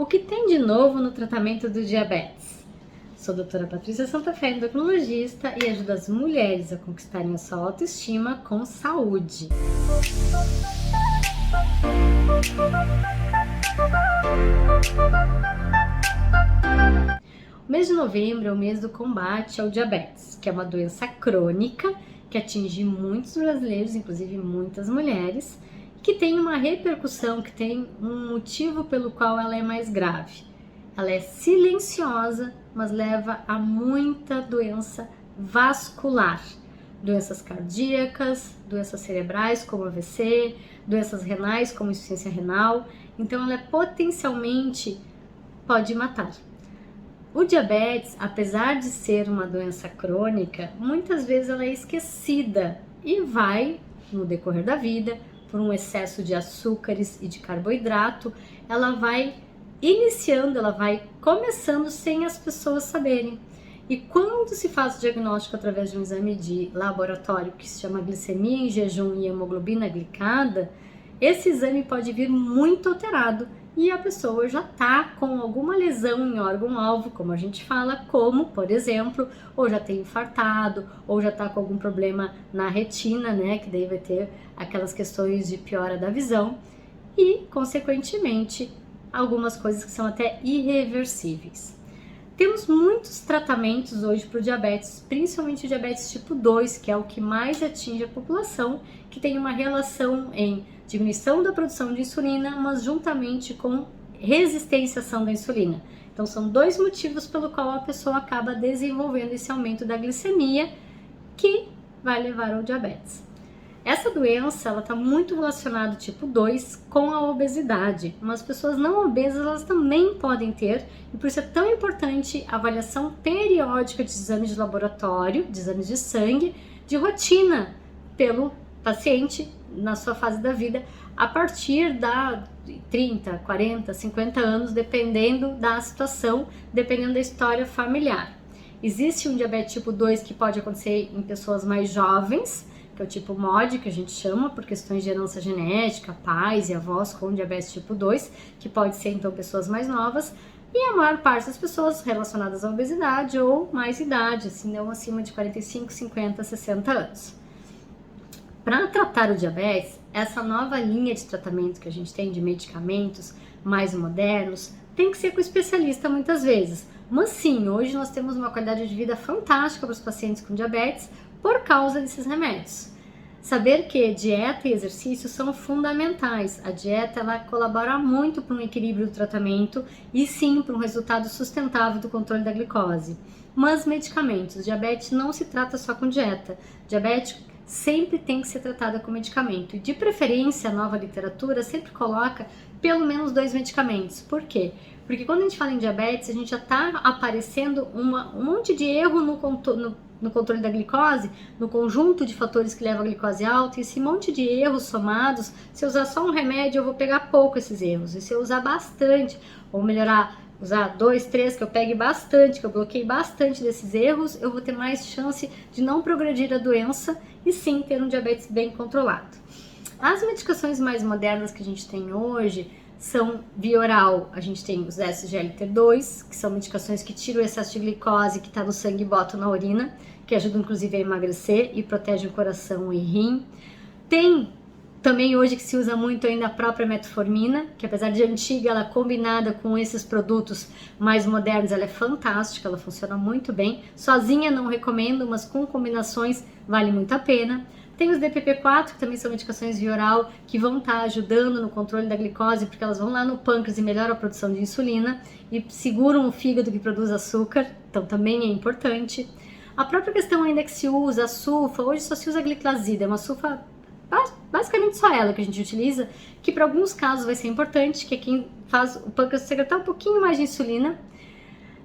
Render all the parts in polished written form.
O que tem de novo no tratamento do diabetes? Sou a doutora Patrícia Santafé, endocrinologista, e ajudo as mulheres a conquistarem a sua autoestima com saúde. O mês de novembro é o mês do combate ao diabetes, que é uma doença crônica que atinge muitos brasileiros, inclusive muitas mulheres, que tem uma repercussão, que tem um motivo pelo qual ela é mais grave. Ela é silenciosa, mas leva a muita doença vascular, doenças cardíacas, doenças cerebrais como AVC, doenças renais como insuficiência renal. Então ela potencialmente pode matar. O diabetes, apesar de ser uma doença crônica, muitas vezes ela é esquecida e vai, no decorrer da vida, por um excesso de açúcares e de carboidrato, ela vai iniciando, ela vai começando sem as pessoas saberem. E quando se faz o diagnóstico através de um exame de laboratório que se chama glicemia em jejum e hemoglobina glicada, esse exame pode vir muito alterado e a pessoa já está com alguma lesão em órgão-alvo, como a gente fala, como, por exemplo, ou já tem infartado, ou já está com algum problema na retina, né, que daí vai ter aquelas questões de piora da visão e, consequentemente, algumas coisas que são até irreversíveis. Temos muitos tratamentos hoje para o diabetes, principalmente o diabetes tipo 2, que é o que mais atinge a população, que tem uma relação em diminuição da produção de insulina, mas juntamente com resistência à ação da insulina. Então são dois motivos pelo qual a pessoa acaba desenvolvendo esse aumento da glicemia, que vai levar ao diabetes. Essa doença, ela está muito relacionada, tipo 2, com a obesidade, mas pessoas não obesas, elas também podem ter, e por isso é tão importante a avaliação periódica de exames de laboratório, de exames de sangue, de rotina, pelo paciente na sua fase da vida, a partir da 30, 40, 50 anos, dependendo da situação, dependendo da história familiar. Existe um diabetes tipo 2 que pode acontecer em pessoas mais jovens, que é o tipo MOD, que a gente chama, por questões de herança genética, pais e avós com diabetes tipo 2, que pode ser então pessoas mais novas, e a maior parte das pessoas relacionadas à obesidade ou mais idade, assim, não acima de 45, 50, 60 anos. Para tratar o diabetes, essa nova linha de tratamento que a gente tem de medicamentos mais modernos, tem que ser com especialista muitas vezes. Mas sim, hoje nós temos uma qualidade de vida fantástica para os pacientes com diabetes por causa desses remédios. Saber que dieta e exercício são fundamentais. A dieta, ela colabora muito para um equilíbrio do tratamento e sim para um resultado sustentável do controle da glicose. Mas medicamentos, diabetes não se trata só com dieta. Diabetes sempre tem que ser tratada com medicamento. E de preferência, a nova literatura sempre coloca pelo menos 2 medicamentos. Por quê? Porque quando a gente fala em diabetes, a gente já está aparecendo um monte de erro no controle da glicose, no conjunto de fatores que levam a glicose alta, e esse monte de erros somados, se eu usar só um remédio, eu vou pegar pouco esses erros. E se eu usar bastante, ou melhorar, usar 2, 3, que eu pegue bastante, que eu bloqueie bastante desses erros, eu vou ter mais chance de não progredir a doença e sim ter um diabetes bem controlado. As medicações mais modernas que a gente tem hoje são via oral. A gente tem os SGLT2, que são medicações que tiram o excesso de glicose que está no sangue e botam na urina, que ajudam inclusive a emagrecer e protegem o coração e rim. Tem também hoje que se usa muito ainda a própria metformina, que apesar de antiga, ela combinada com esses produtos mais modernos, ela é fantástica, ela funciona muito bem. Sozinha não recomendo, mas com combinações vale muito a pena. Tem os DPP-4, que também são medicações via oral, que vão estar ajudando no controle da glicose, porque elas vão lá no pâncreas e melhoram a produção de insulina e seguram o fígado que produz açúcar, então também é importante. A própria questão ainda que se usa a sulfa, hoje só se usa a gliclazida, é uma sulfa, basicamente só ela que a gente utiliza, que para alguns casos vai ser importante, que é quem faz o pâncreas secretar um pouquinho mais de insulina.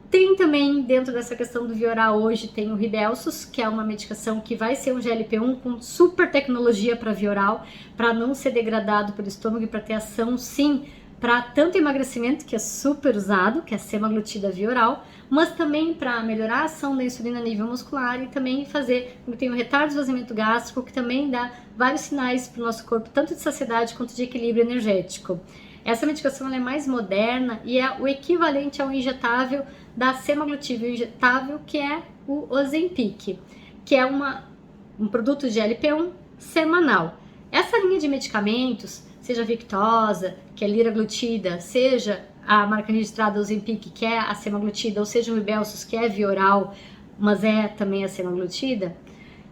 Tem também, dentro dessa questão do via oral hoje, tem o Ribelsus, que é uma medicação que vai ser um GLP-1 com super tecnologia para via oral, para não ser degradado pelo estômago e para ter ação, sim, para tanto emagrecimento, que é super usado, que é a semaglutida via oral, mas também para melhorar a ação da insulina a nível muscular e também fazer, tem o retardo de esvaziamento gástrico, que também dá vários sinais para o nosso corpo, tanto de saciedade quanto de equilíbrio energético. Essa medicação ela é mais moderna e é o equivalente ao injetável da semaglutida injetável, que é o Ozempic, que é um produto de GLP-1 semanal. Essa linha de medicamentos, seja a Victoza, que é liraglutida, seja a marca registrada Ozempic, que é a semaglutida, ou seja o Rybelsus, que é via oral, mas é também a semaglutida,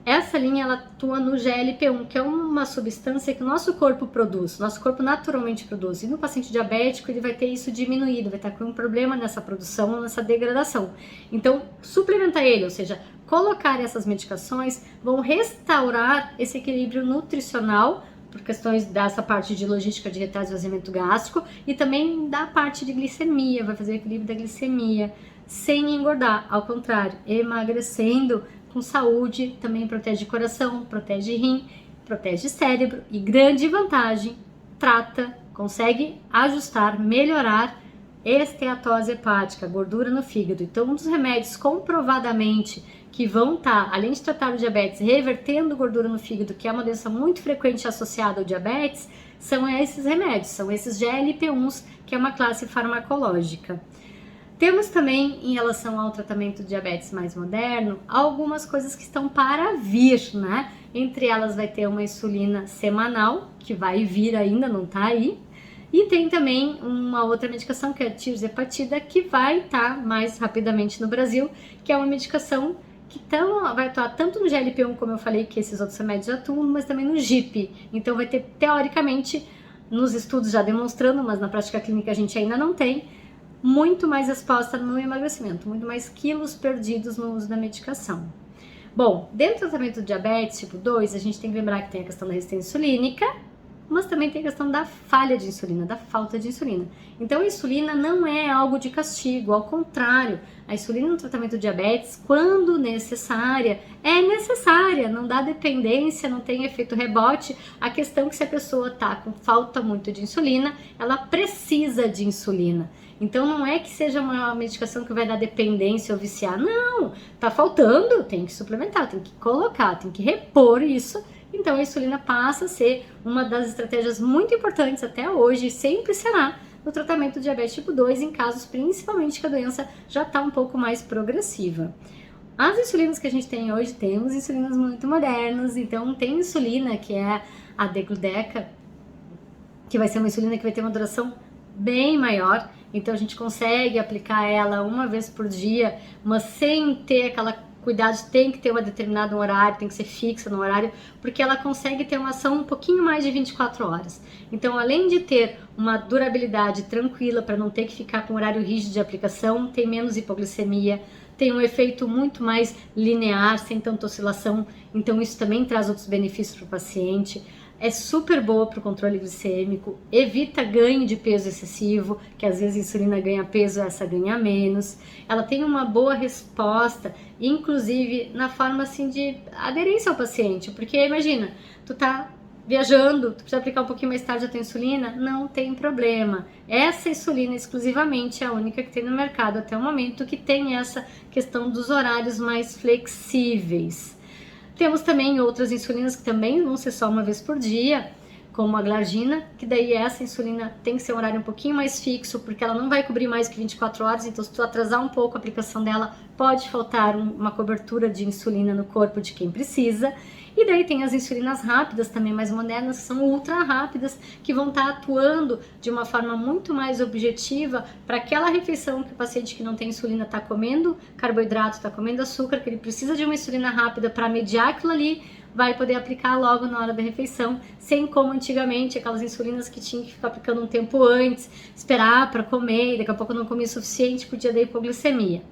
essa linha ela atua no GLP-1, que é uma substância que o nosso corpo produz, nosso corpo naturalmente produz. E no paciente diabético ele vai ter isso diminuído, vai estar com um problema nessa produção, nessa degradação. Então, suplementar ele, ou seja, colocar essas medicações, vão restaurar esse equilíbrio nutricional, por questões dessa parte de logística de esvaziamento gástrico e também da parte de glicemia, vai fazer o equilíbrio da glicemia, sem engordar, ao contrário, emagrecendo com saúde, também protege coração, protege rim, protege cérebro e grande vantagem, trata, consegue ajustar, melhorar esteatose hepática, gordura no fígado. Então, um dos remédios comprovadamente que vão estar, além de tratar o diabetes, revertendo gordura no fígado, que é uma doença muito frequente associada ao diabetes, são esses remédios, são esses GLP-1s, que é uma classe farmacológica. Temos também, em relação ao tratamento do diabetes mais moderno, algumas coisas que estão para vir, né? Entre elas vai ter uma insulina semanal, que vai vir ainda, não tá aí. E tem também uma outra medicação, que é a tirzepatida, que vai estar mais rapidamente no Brasil, que é uma medicação que vai atuar tanto no GLP-1, como eu falei, que esses outros remédios atuam, mas também no GIP. Então vai ter, teoricamente, nos estudos já demonstrando, mas na prática clínica a gente ainda não tem, muito mais resposta no emagrecimento, muito mais quilos perdidos no uso da medicação. Bom, dentro do tratamento do diabetes tipo 2, a gente tem que lembrar que tem a questão da resistência insulínica, mas também tem a questão da falha de insulina, da falta de insulina. Então a insulina não é algo de castigo, ao contrário, a insulina no tratamento do diabetes, quando necessária, é necessária, não dá dependência, não tem efeito rebote. A questão é que se a pessoa está com falta muito de insulina, ela precisa de insulina. Então não é que seja uma medicação que vai dar dependência ou viciar, não, tá faltando, tem que suplementar, tem que colocar, tem que repor isso. Então a insulina passa a ser uma das estratégias muito importantes até hoje e sempre será no tratamento do diabetes tipo 2, em casos principalmente que a doença já está um pouco mais progressiva. As insulinas que a gente tem hoje, temos insulinas muito modernas, então tem insulina que é a Degludec, que vai ser uma insulina que vai ter uma duração bem maior, então a gente consegue aplicar ela uma vez por dia, mas sem ter aquela cuidado, tem que ter um determinado horário, tem que ser fixa no horário, porque ela consegue ter uma ação um pouquinho mais de 24 horas. Então, além de ter uma durabilidade tranquila, para não ter que ficar com horário rígido de aplicação, tem menos hipoglicemia, tem um efeito muito mais linear, sem tanta oscilação, então isso também traz outros benefícios para o paciente. É super boa para o controle glicêmico, evita ganho de peso excessivo, que às vezes a insulina ganha peso, essa ganha menos. Ela tem uma boa resposta, inclusive na forma assim de aderência ao paciente, porque imagina, tu tá viajando, tu precisa aplicar um pouquinho mais tarde a tua insulina, não tem problema. Essa insulina exclusivamente é a única que tem no mercado até o momento que tem essa questão dos horários mais flexíveis. Temos também outras insulinas que também vão ser só uma vez por dia, como a glargina, que daí essa insulina tem que ser um horário um pouquinho mais fixo, porque ela não vai cobrir mais que 24 horas, então se tu atrasar um pouco a aplicação dela, pode faltar uma cobertura de insulina no corpo de quem precisa. E daí tem as insulinas rápidas, também mais modernas, que são ultra rápidas, que vão estar atuando de uma forma muito mais objetiva para aquela refeição que o paciente que não tem insulina está comendo carboidrato, está comendo açúcar, que ele precisa de uma insulina rápida para mediar aquilo ali, vai poder aplicar logo na hora da refeição, sem como antigamente aquelas insulinas que tinha que ficar aplicando um tempo antes, esperar para comer, e daqui a pouco não comia o suficiente, podia dar hipoglicemia.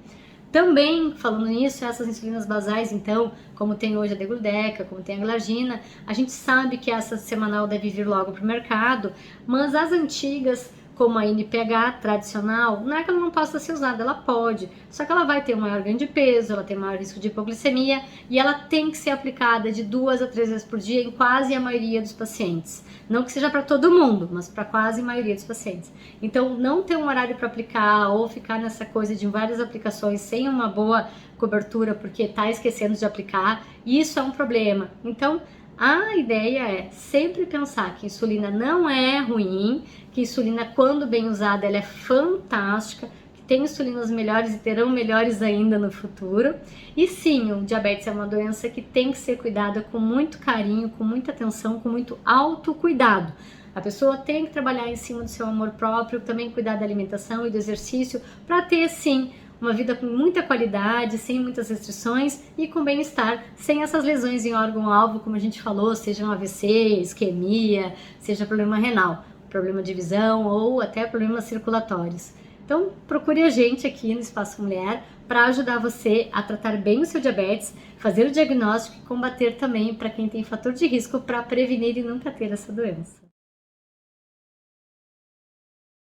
Também, falando nisso, essas insulinas basais, então, como tem hoje a Degludec, como tem a glargina, a gente sabe que essa semanal deve vir logo para o mercado, mas as antigas, como a NPH tradicional, não é que ela não possa ser usada, ela pode, só que ela vai ter um maior ganho de peso, ela tem maior risco de hipoglicemia e ela tem que ser aplicada de 2 a 3 vezes por dia em quase a maioria dos pacientes. Não que seja para todo mundo, mas para quase a maioria dos pacientes. Então, não ter um horário para aplicar ou ficar nessa coisa de várias aplicações sem uma boa cobertura porque está esquecendo de aplicar, isso é um problema. Então, A ideia é sempre pensar que insulina não é ruim, que insulina, quando bem usada, ela é fantástica, que tem insulinas melhores e terão melhores ainda no futuro. E sim, o diabetes é uma doença que tem que ser cuidada com muito carinho, com muita atenção, com muito autocuidado. A pessoa tem que trabalhar em cima do seu amor próprio, também cuidar da alimentação e do exercício, para ter, sim, uma vida com muita qualidade, sem muitas restrições e com bem-estar, sem essas lesões em órgão-alvo, como a gente falou, seja um AVC, isquemia, seja problema renal, problema de visão ou até problemas circulatórios. Então, procure a gente aqui no Espaço Mulher para ajudar você a tratar bem o seu diabetes, fazer o diagnóstico e combater também para quem tem fator de risco, para prevenir e nunca ter essa doença.